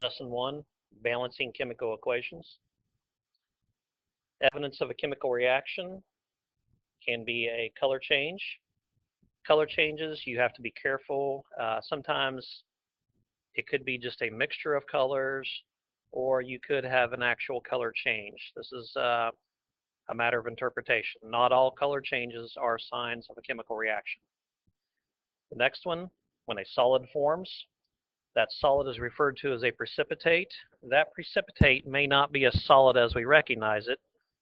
Lesson 1, Balancing Chemical Equations. Evidence of a chemical reaction can be a color change. Color changes, you have to be careful. Sometimes it could be just a mixture of colors, or you could have an actual color change. This is a matter of interpretation. Not all color changes are signs of a chemical reaction. The next one, when a solid forms, that solid is referred to as a precipitate. That precipitate may not be as solid as we recognize it.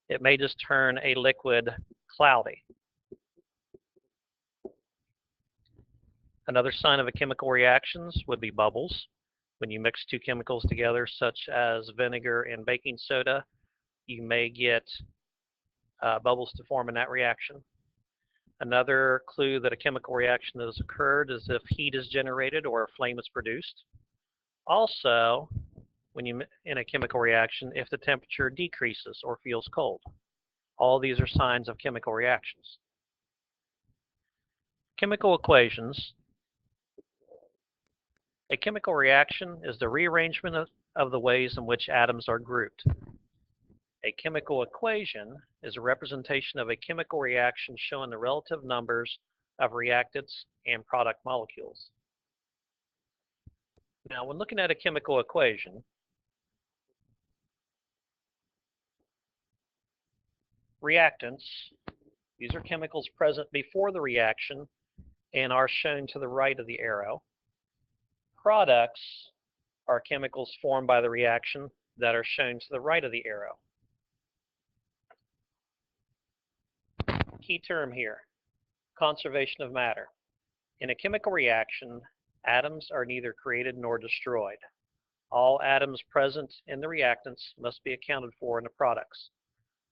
It may just turn a liquid cloudy. Another sign of a chemical reaction would be bubbles. When you mix two chemicals together, such as vinegar and baking soda, you may get bubbles to form in that reaction. Another clue that a chemical reaction has occurred is if heat is generated or a flame is produced. Also, when you in a chemical reaction, if the temperature decreases or feels cold. All these are signs of chemical reactions. Chemical equations. A chemical reaction is the rearrangement of the ways in which atoms are grouped. A chemical equation is a representation of a chemical reaction showing the relative numbers of reactants and product molecules. Now, when looking at a chemical equation, reactants, these are chemicals present before the reaction and are shown to the right of the arrow. Products are chemicals formed by the reaction that are shown to the right of the arrow. Key term here, conservation of matter. In a chemical reaction, atoms are neither created nor destroyed. All atoms present in the reactants must be accounted for in the products.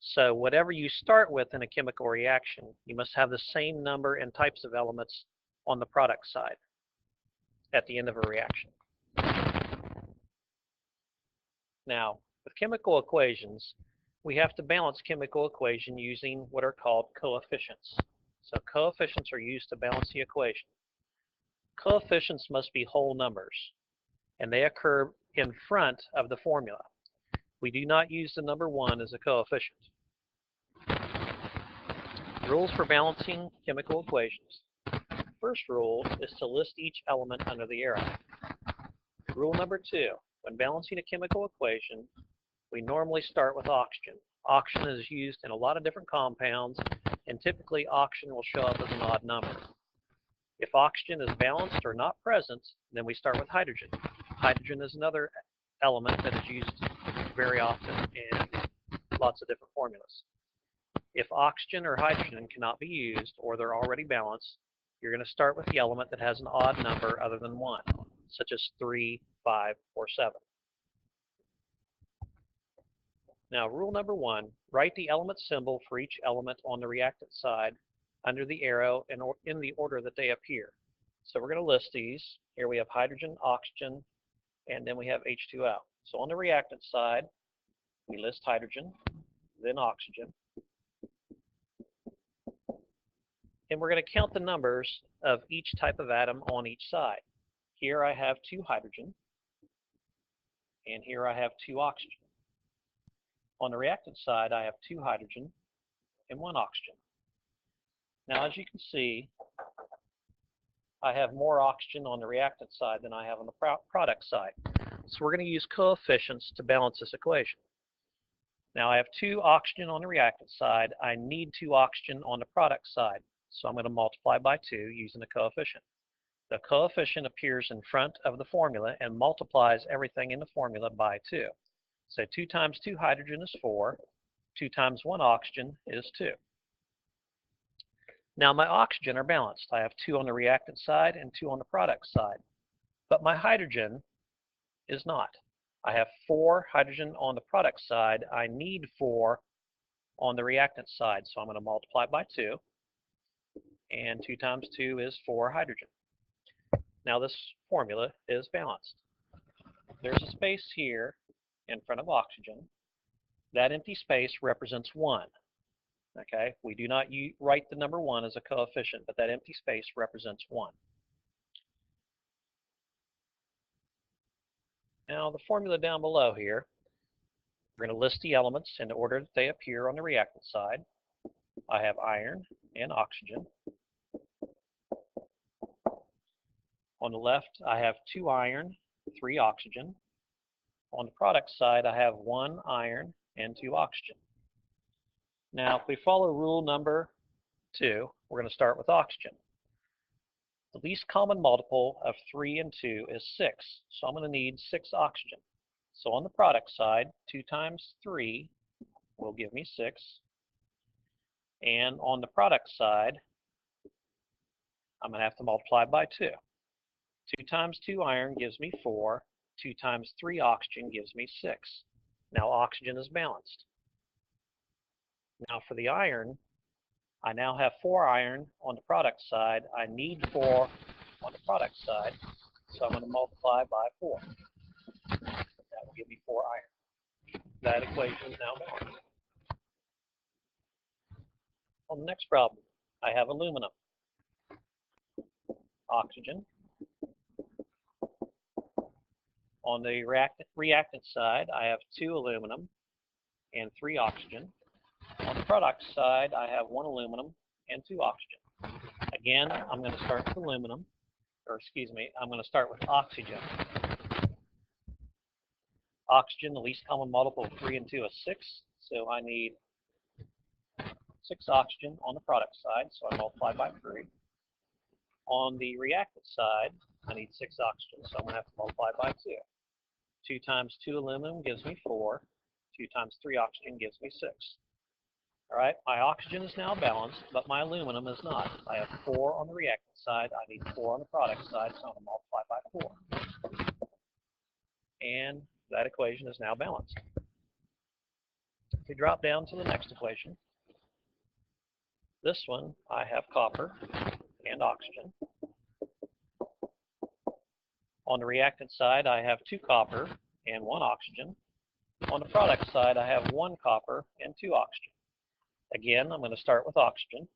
So whatever you start with in a chemical reaction, you must have the same number and types of elements on the product side at the end of a reaction. Now, with chemical equations, we have to balance chemical equation using what are called coefficients. So coefficients are used to balance the equation. Coefficients must be whole numbers, and they occur in front of the formula. We do not use the number 1 as a coefficient. Rules for balancing chemical equations. First rule is to list each element under the arrow. Rule number 2, when balancing a chemical equation, we normally start with oxygen. Oxygen is used in a lot of different compounds, and typically oxygen will show up as an odd number. If oxygen is balanced or not present, then we start with hydrogen. Hydrogen is another element that is used very often in lots of different formulas. If oxygen or hydrogen cannot be used, or they're already balanced, you're going to start with the element that has an odd number other than 1, such as 3, 5, or 7. Now, rule number 1, write the element symbol for each element on the reactant side under the arrow in the order that they appear. So we're going to list these. Here we have hydrogen, oxygen, and then we have H2O. So on the reactant side, we list hydrogen, then oxygen. And we're going to count the numbers of each type of atom on each side. Here I have 2 hydrogen, and here I have 2 oxygen. On the reactant side, I have 2 hydrogen and 1 oxygen. Now, as you can see, I have more oxygen on the reactant side than I have on the product side. So we're going to use coefficients to balance this equation. Now, I have 2 oxygen on the reactant side. I need 2 oxygen on the product side. So I'm going to multiply by 2 using the coefficient. The coefficient appears in front of the formula and multiplies everything in the formula by 2. So 2 times 2 hydrogen is 4. 2 times 1 oxygen is 2. Now my oxygen are balanced. I have 2 on the reactant side and 2 on the product side. But my hydrogen is not. I have 4 hydrogen on the product side. I need 4 on the reactant side. So I'm going to multiply by 2. And 2 times 2 is 4 hydrogen. Now this formula is balanced. There's a space here in front of oxygen. That empty space represents 1. Okay, we do not write the number 1 as a coefficient, but that empty space represents 1. Now the formula down below here, we're going to list the elements in the order that they appear on the reactant side. I have iron and oxygen. On the left, I have 2 iron, 3 oxygen. On the product side, I have 1 iron and 2 oxygen. Now, if we follow rule number 2, we're going to start with oxygen. The least common multiple of 3 and 2 is 6, so I'm going to need 6 oxygen. So on the product side, 2 times 3 will give me 6. And on the product side, I'm going to have to multiply by 2. 2 times 2 iron gives me 4. 2 times 3 oxygen gives me 6. Now oxygen is balanced. Now for the iron, I now have 4 iron on the product side. I need 4 on the product side, so I'm going to multiply by 4. That will give me 4 iron. That equation is now balanced. On the next problem, I have aluminum, oxygen. On the reactant side, I have 2 aluminum and 3 oxygen. On the product side, I have 1 aluminum and 2 oxygen. Again, I'm going to start with aluminum, I'm going to start with oxygen. Oxygen, the least common multiple of 3 and 2 is 6, so I need 6 oxygen on the product side, so I multiply by 3. On the reactant side, I need 6 oxygen, so I'm going to have to multiply by 2. 2 times 2 aluminum gives me 4. 2 times 3 oxygen gives me 6. All right, my oxygen is now balanced, but my aluminum is not. I have 4 on the reactant side. I need 4 on the product side, so I'm going to multiply by 4. And that equation is now balanced. If we drop down to the next equation, this one, I have copper and oxygen. On the reactant side, I have 2 copper and 1 oxygen. On the product side, I have 1 copper and 2 oxygen. Again, I'm going to start with oxygen.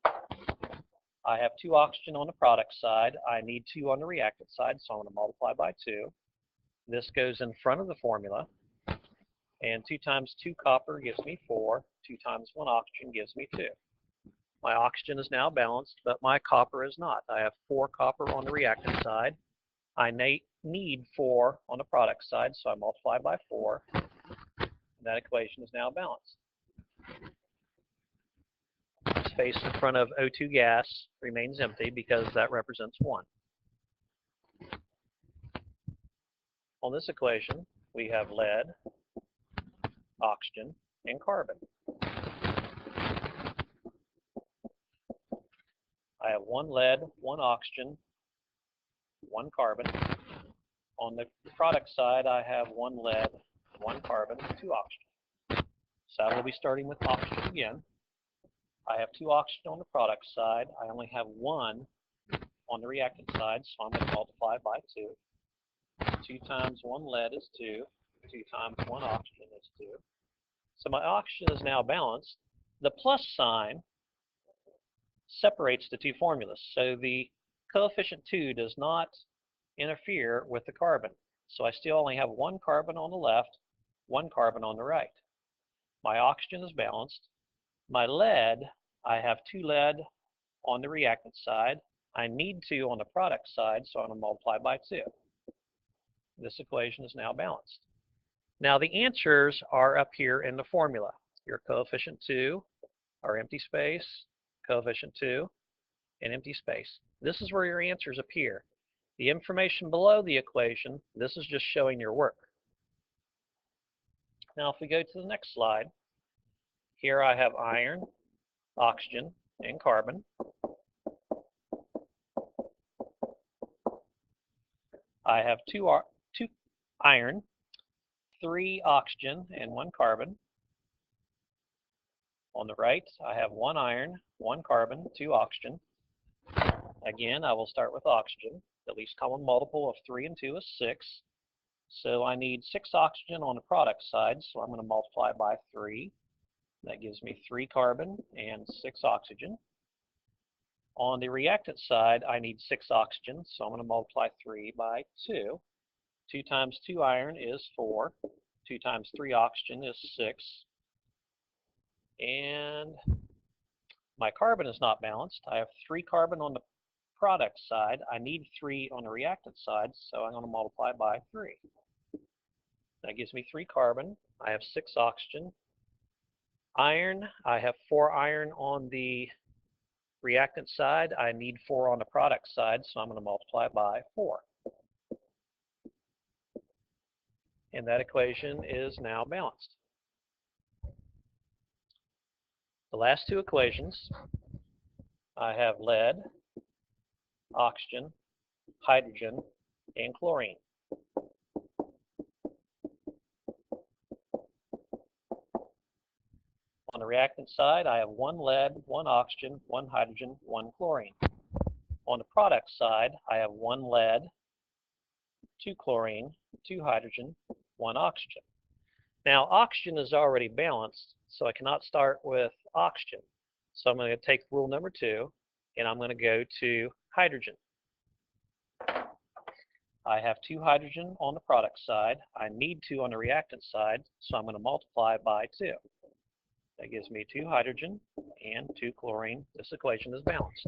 I have 2 oxygen on the product side. I need 2 on the reactant side, so I'm going to multiply by 2. This goes in front of the formula. And 2 times 2 copper gives me 4. 2 times 1 oxygen gives me 2. My oxygen is now balanced, but my copper is not. I have 4 copper on the reactant side. I need 4 on the product side, so I multiply by 4. That equation is now balanced. Space in front of O2 gas remains empty because that represents 1. On this equation, we have lead, oxygen, and carbon. I have 1 lead, 1 oxygen, 1 carbon. On the product side, I have 1 lead, 1 carbon, 2 oxygen. So I will be starting with oxygen again. I have 2 oxygen on the product side. I only have 1 on the reactant side, so I'm going to multiply by 2. 2 times 1 lead is 2. 2 times 1 oxygen is 2. So my oxygen is now balanced. The plus sign separates the 2 formulas. So the coefficient 2 does not interfere with the carbon. So I still only have 1 carbon on the left, 1 carbon on the right. My oxygen is balanced. My lead, I have 2 lead on the reactant side. I need 2 on the product side, so I'm going to multiply by 2. This equation is now balanced. Now the answers are up here in the formula. Your coefficient 2, or empty space, coefficient 2, and empty space. This is where your answers appear. The information below the equation, this is just showing your work. Now if we go to the next slide, here I have iron, oxygen, and carbon. I have 2 iron, 3 oxygen, and 1 carbon. On the right, I have 1 iron, 1 carbon, 2 oxygen. Again, I will start with oxygen. The least common multiple of 3 and 2 is 6. So I need 6 oxygen on the product side, so I'm going to multiply by 3. That gives me 3 carbon and 6 oxygen. On the reactant side, I need 6 oxygen, so I'm going to multiply 3 by 2. 2 times 2 iron is 4. 2 times 3 oxygen is 6. And my carbon is not balanced. I have 3 carbon on the product side. I need 3 on the reactant side, so I'm going to multiply by 3. That gives me 3 carbon. I have 6 oxygen. Iron, I have 4 iron on the reactant side. I need 4 on the product side, so I'm going to multiply by 4. And that equation is now balanced. The last 2 equations, I have lead, oxygen, hydrogen, and chlorine. On the reactant side, I have 1 lead, 1 oxygen, 1 hydrogen, 1 chlorine. On the product side, I have 1 lead, 2 chlorine, 2 hydrogen, 1 oxygen. Now, oxygen is already balanced, so I cannot start with oxygen. So I'm going to take rule number 2, and I'm going to go to hydrogen. I have 2 hydrogen on the product side. I need 2 on the reactant side, so I'm going to multiply by 2. That gives me 2 hydrogen and 2 chlorine. This equation is balanced.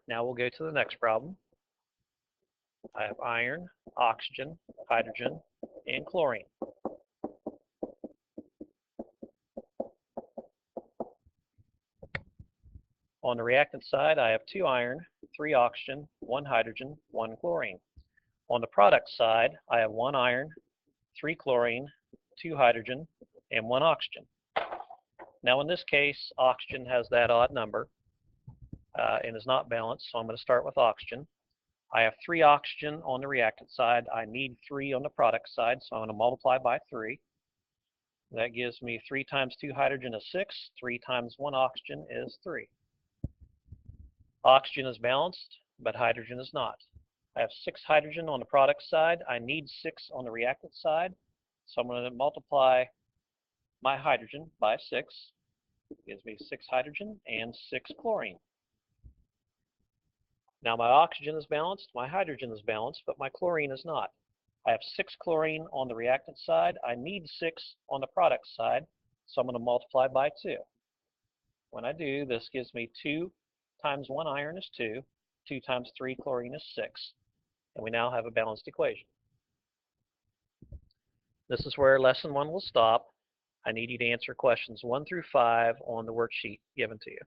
Now we'll go to the next problem. I have iron, oxygen, hydrogen, and chlorine. On the reactant side, I have 2 iron, 3 oxygen, 1 hydrogen, 1 chlorine. On the product side, I have 1 iron, 3 chlorine, 2 hydrogen, and 1 oxygen. Now in this case, oxygen has that odd number and is not balanced, so I'm going to start with oxygen. I have 3 oxygen on the reactant side. I need 3 on the product side, so I'm going to multiply by 3. That gives me 3 times 2 hydrogen is 6. 3 times 1 oxygen is 3. Oxygen is balanced, but hydrogen is not. I have 6 hydrogen on the product side. I need 6 on the reactant side, so I'm going to multiply my hydrogen by 6. It gives me 6 hydrogen and 6 chlorine. Now my oxygen is balanced, my hydrogen is balanced, but my chlorine is not. I have 6 chlorine on the reactant side. I need 6 on the product side, so I'm going to multiply by 2. When I do, this gives me 2 times 1 iron is 2. 2 times 3 chlorine is 6. And we now have a balanced equation. This is where lesson 1 will stop. I need you to answer questions 1 through 5 on the worksheet given to you.